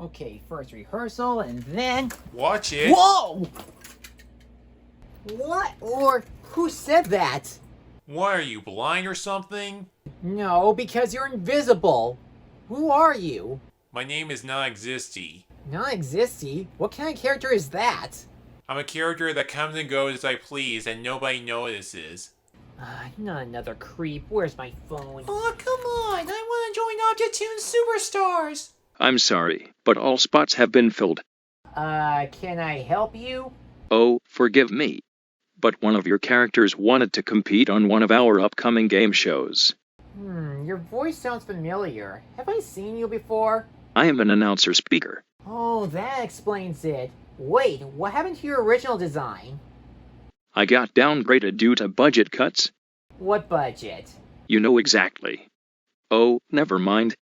Okay, first rehearsal and then... Watch it. Whoa! What? Or who said that? Why, are you blind or something? No, because you're invisible. Who are you? My name is Non-Existy. Non-existy? What kind of character is that? I'm a character that comes and goes as I please and nobody notices. Not another creep. Where's my phone? Oh, come on! I want to join Optitunes Superstars! I'm sorry, but all spots have been filled. Can I help you? Oh, forgive me. But one of your characters wanted to compete on one of our upcoming game shows. Your voice sounds familiar. Have I seen you before? I am an announcer speaker. Oh, that explains it. Wait, what happened to your original design? I got downgraded due to budget cuts. What budget? You know exactly. Oh, never mind.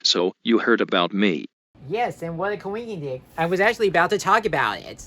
So, you heard about me. Yes, and what a coincidence. I was actually about to talk about it.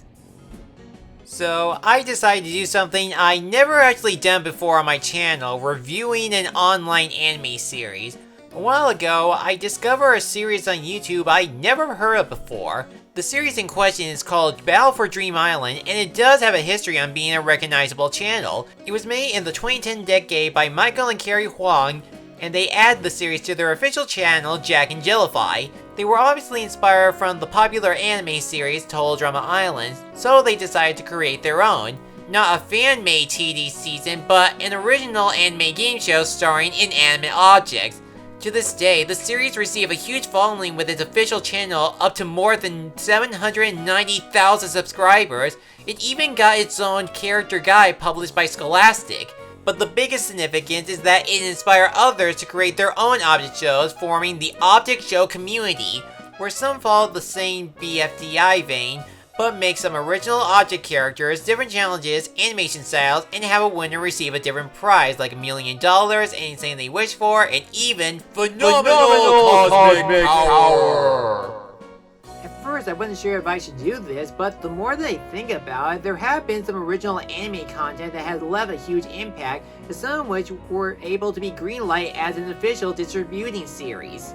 So, I decided to do something I never actually done before on my channel, reviewing an online anime series. A while ago, I discovered a series on YouTube I'd never heard of before. The series in question is called Battle for Dream Island, and it does have a history on being a recognizable channel. It was made in the 2010 decade by Michael and Carrie Huang, and they added the series to their official channel, Jack and Jellify. They were obviously inspired from the popular anime series Total Drama Island, so they decided to create their own. Not a fan-made TD season, but an original anime game show starring inanimate objects. To this day, the series received a huge following with its official channel up to more than 790,000 subscribers. It even got its own character guide published by Scholastic. But the biggest significance is that it inspired others to create their own object shows, forming the Object Show community, where some follow the same BFDI vein, but make some original object characters, different challenges, animation styles, and have a winner receive a different prize like $1 million, anything they wish for, and even phenomenal cosmic power! At first, I wasn't sure if I should do this, but the more that I think about it, there have been some original anime content that has left a huge impact, and some of which were able to be greenlighted as an official distributing series.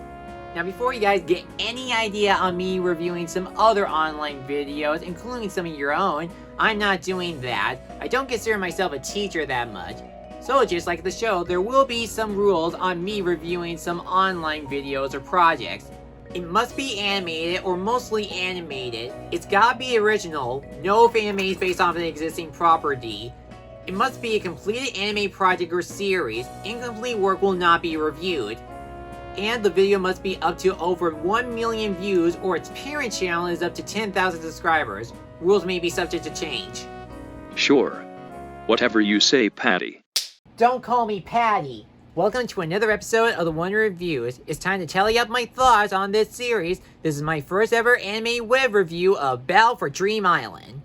Now, before you guys get any idea on me reviewing some other online videos, including some of your own, I'm not doing that. I don't consider myself a teacher that much. So just like the show, there will be some rules on me reviewing some online videos or projects. It must be animated or mostly animated. It's gotta be original, no fan-made based off an existing property. It must be a completed anime project or series. Incomplete work will not be reviewed. And the video must be up to over 1 million views or its parent channel is up to 10,000 subscribers. Rules may be subject to change. Sure. Whatever you say, Patty. Don't call me Patty. Welcome to another episode of The Wonder Reviews. It's time to tally up my thoughts on this series. This is my first ever anime web review of Battle for Dream Island.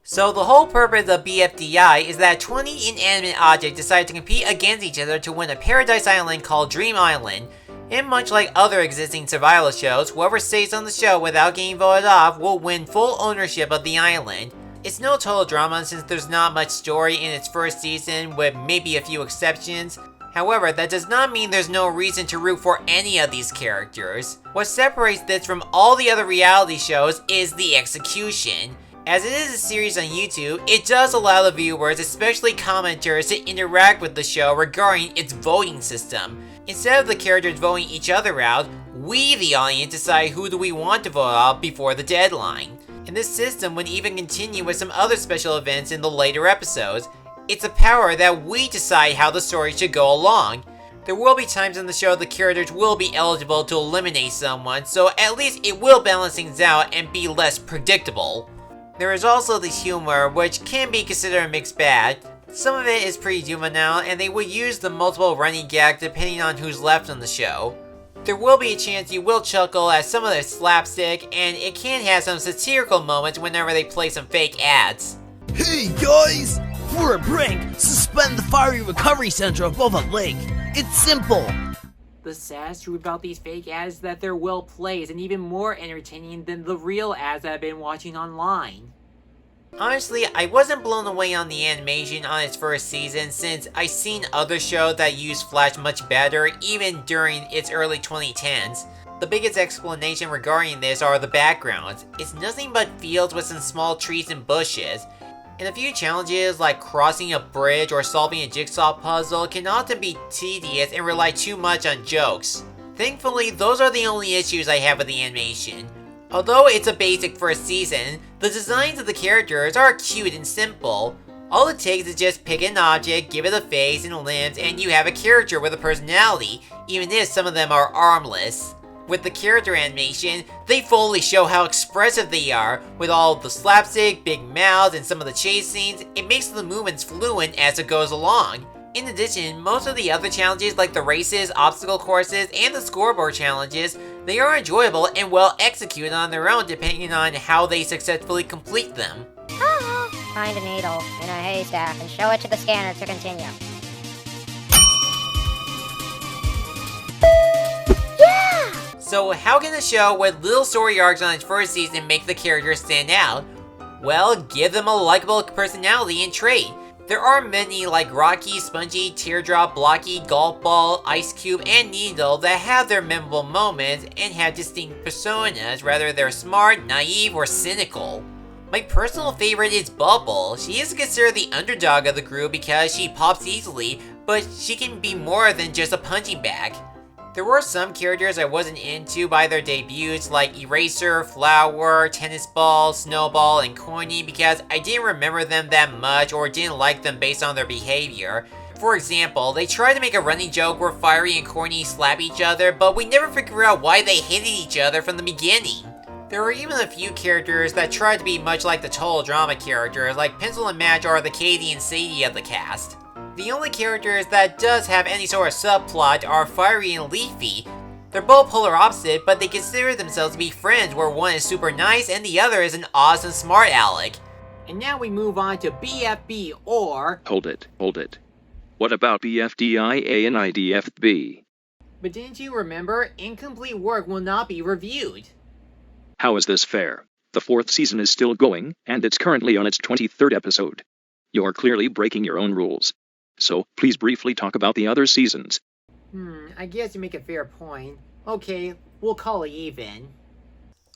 So the whole purpose of BFDI is that 20 inanimate objects decide to compete against each other to win a paradise island called Dream Island. And much like other existing survival shows, whoever stays on the show without getting voted off will win full ownership of the island. It's no total drama since there's not much story in its first season, with maybe a few exceptions. However, that does not mean there's no reason to root for any of these characters. What separates this from all the other reality shows is the execution. As it is a series on YouTube, it does allow the viewers, especially commenters, to interact with the show regarding its voting system. Instead of the characters voting each other out, we, the audience, decide who do we want to vote out before the deadline. And this system would even continue with some other special events in the later episodes. It's a power that we decide how the story should go along. There will be times in the show the characters will be eligible to eliminate someone, so at least it will balance things out and be less predictable. There is also the humor, which can be considered a mixed bag. Some of it is pretty juvenile, and they will use the multiple running gags depending on who's left on the show. There will be a chance you will chuckle at some of their slapstick, and it can have some satirical moments whenever they play some fake ads. Hey guys! For a prank, suspend the fiery recovery center above a lake. It's simple. The saddest truth about these fake ads is that they're well played and even more entertaining than the real ads that I've been watching online. Honestly, I wasn't blown away on the animation on its first season since I've seen other shows that use Flash much better even during its early 2010s. The biggest explanation regarding this are the backgrounds. It's nothing but fields with some small trees and bushes. And a few challenges like crossing a bridge or solving a jigsaw puzzle can often be tedious and rely too much on jokes. Thankfully, those are the only issues I have with the animation. Although it's a basic first season, the designs of the characters are cute and simple. All it takes is just pick an object, give it a face and limbs, and you have a character with a personality, even if some of them are armless. With the character animation, they fully show how expressive they are. With all the slapstick, big mouths, and some of the chase scenes, it makes the movements fluent as it goes along. In addition, most of the other challenges like the races, obstacle courses, and the scoreboard challenges, they are enjoyable and well executed on their own depending on how they successfully complete them. Find a needle in a haystack and show it to the scanner to continue. So how can a show with little story arcs on its first season make the characters stand out? Well, give them a likable personality and trait. There are many like Rocky, Spongy, Teardrop, Blocky, Golf Ball, Ice Cube, and Needle that have their memorable moments and have distinct personas, whether they're smart, naive, or cynical. My personal favorite is Bubble. She is considered the underdog of the group because she pops easily, but she can be more than just a punching bag. There were some characters I wasn't into by their debuts like Eraser, Flower, Tennis Ball, Snowball, and Corny because I didn't remember them that much or didn't like them based on their behavior. For example, they tried to make a running joke where Fiery and Corny slap each other, but we never figure out why they hated each other from the beginning. There were even a few characters that tried to be much like the total drama characters, like Pencil and Match are the Katie and Sadie of the cast. The only characters that does have any sort of subplot are Fiery and Leafy. They're both polar opposite, but they consider themselves to be friends where one is super nice and the other is an awesome smart aleck. And now we move on to BFB or... Hold it. What about BFDIA and IDFB? But didn't you remember? Incomplete work will not be reviewed. How is this fair? The 4th season is still going, and it's currently on its 23rd episode. You're clearly breaking your own rules. So, please briefly talk about the other seasons. I guess you make a fair point. Okay, we'll call it even.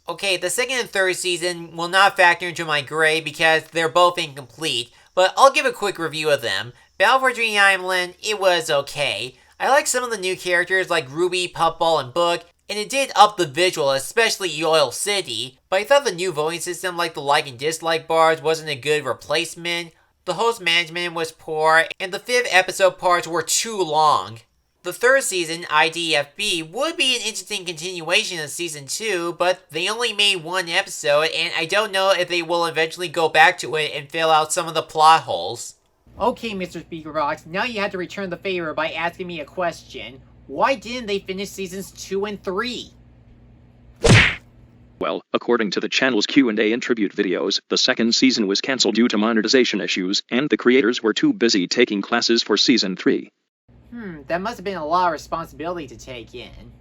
Okay, the 2nd and 3rd season will not factor into my grade because they're both incomplete, but I'll give a quick review of them. Battle for Dream Island, it was okay. I like some of the new characters like Ruby, Puffball, and Book, and it did up the visual, especially Oil City, but I thought the new voting system like the like and dislike bars wasn't a good replacement. The host management was poor, and the 5th episode parts were too long. The 3rd season, IDFB, would be an interesting continuation of Season 2, but they only made one episode, and I don't know if they will eventually go back to it and fill out some of the plot holes. Okay, Mr. Speaker Rocks, now you have to return the favor by asking me a question. Why didn't they finish Seasons 2 and 3? Well, according to the channel's Q&A and tribute videos, the 2nd season was cancelled due to monetization issues, and the creators were too busy taking classes for Season 3. That must have been a lot of responsibility to take in.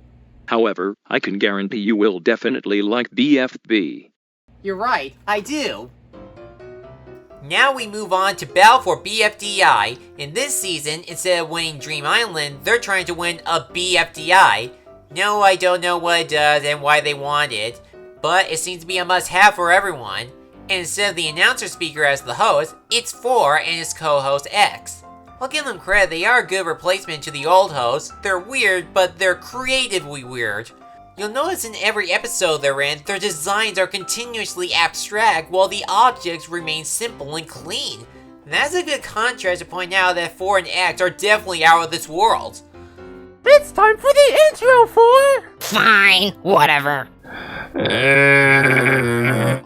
However, I can guarantee you will definitely like BFB. You're right, I do. Now we move on to Battle for BFDI. In this season, instead of winning Dream Island, they're trying to win a BFDI. No, I don't know what it does and why they want it, but it seems to be a must-have for everyone. And instead of the announcer speaker as the host, it's 4 and his co-host X. I'll give them credit, they are a good replacement to the old hosts. They're weird, but they're creatively weird. You'll notice in every episode they're in, their designs are continuously abstract while the objects remain simple and clean. And that's a good contrast to point out that 4 and X are definitely out of this world. It's time for the intro, 4! Fine, whatever.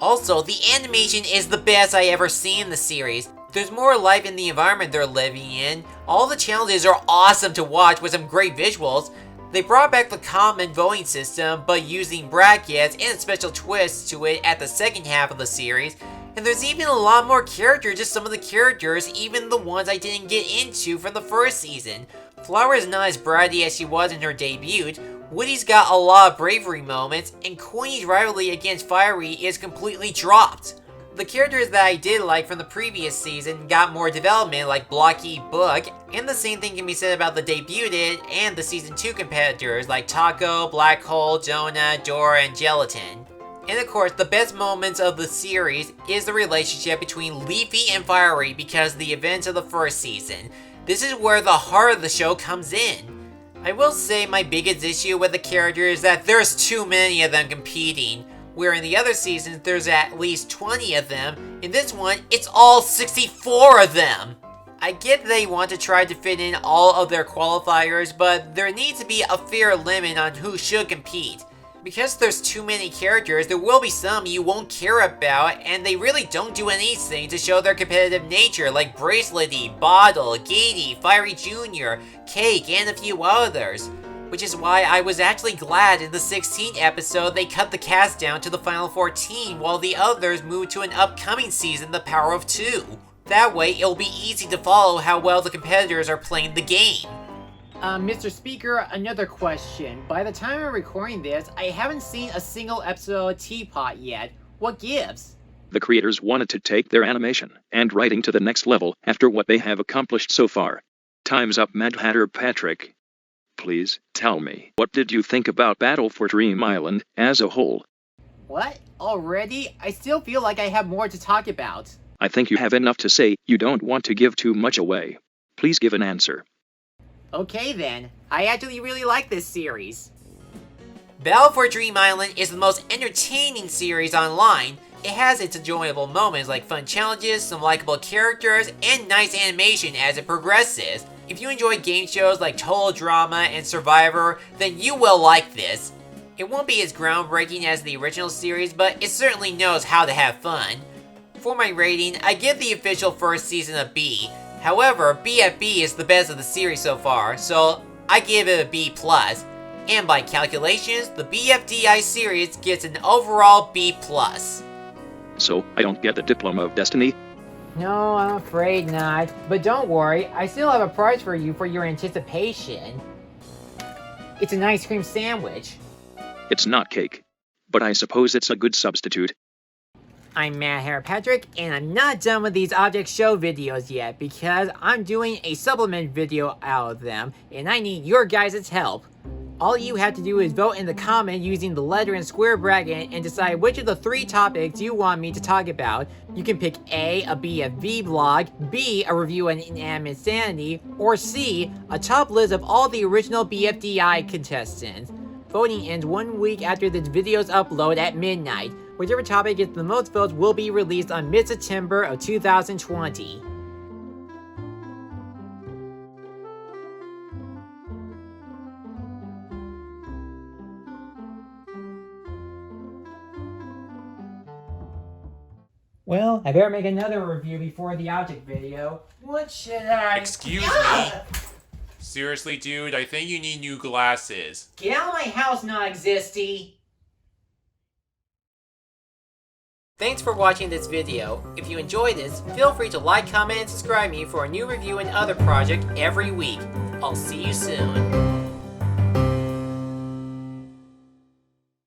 Also, the animation is the best I ever seen in the series. There's more life in the environment they're living in. All the challenges are awesome to watch with some great visuals. They brought back the common voting system, but using brackets and special twists to it at the second half of the series. And there's even a lot more characters to some of the characters, even the ones I didn't get into from the first season. Flower is not as bratty as she was in her debut. Woody's got a lot of bravery moments, and Corny's rivalry against Fiery is completely dropped. The characters that I did like from the previous season got more development, like Blocky Book, and the same thing can be said about the debuted and the Season 2 competitors like Taco, Black Hole, Jonah, Dora, and Gelatin. And of course, the best moments of the series is the relationship between Leafy and Fiery because of the events of the first season. This is where the heart of the show comes in. I will say my biggest issue with the characters is that there's too many of them competing. Where in the other seasons, there's at least 20 of them. In this one, it's all 64 of them! I get they want to try to fit in all of their qualifiers, but there needs to be a fair limit on who should compete. Because there's too many characters, there will be some you won't care about, and they really don't do anything to show their competitive nature, like Bracelety, Bottle, Gatey, Fiery Jr., Cake, and a few others. Which is why I was actually glad in the 16th episode they cut the cast down to the final 14 while the others moved to an upcoming season, The Power of Two. That way, it'll be easy to follow how well the competitors are playing the game. Mr. Speaker, another question. By the time I'm recording this, I haven't seen a single episode of Teapot yet. What gives? The creators wanted to take their animation and writing to the next level after what they have accomplished so far. Time's up, Mad Hatter Patrick. Please, tell me, what did you think about Battle for Dream Island as a whole? What? Already? I still feel like I have more to talk about. I think you have enough to say. You don't want to give too much away. Please give an answer. Okay then. I actually really like this series. Battle for Dream Island is the most entertaining series online. It has its enjoyable moments like fun challenges, some likable characters, and nice animation as it progresses. If you enjoy game shows like Total Drama and Survivor, then you will like this. It won't be as groundbreaking as the original series, but it certainly knows how to have fun. For my rating, I give the official first season a B. However, BFB is the best of the series so far, so I give it a B+. And by calculations, the BFDI series gets an overall B+. So, I don't get the Diploma of Destiny? No, I'm afraid not. But don't worry, I still have a prize for you for your anticipation. It's an ice cream sandwich. It's not cake. But I suppose it's a good substitute. I'm Mad Hatter Patrick, and I'm not done with these object show videos yet because I'm doing a supplement video out of them, and I need your guys' help. All you have to do is vote in the comment using the letter and square bracket and decide which of the 3 topics you want me to talk about. You can pick A, a BFV blog, B, a review on Inanimate Insanity, or C, a top list of all the original BFDI contestants. Voting ends 1 week after the videos upload at midnight. Whichever topic gets the most votes will be released on mid-September of 2020. Well, I better make another review before the object video. What should I... Excuse me? Seriously, dude, I think you need new glasses. Get out of my house, non-existy! Thanks for watching this video. If you enjoyed this, feel free to like, comment, and subscribe me for a new review and other project every week. I'll see you soon.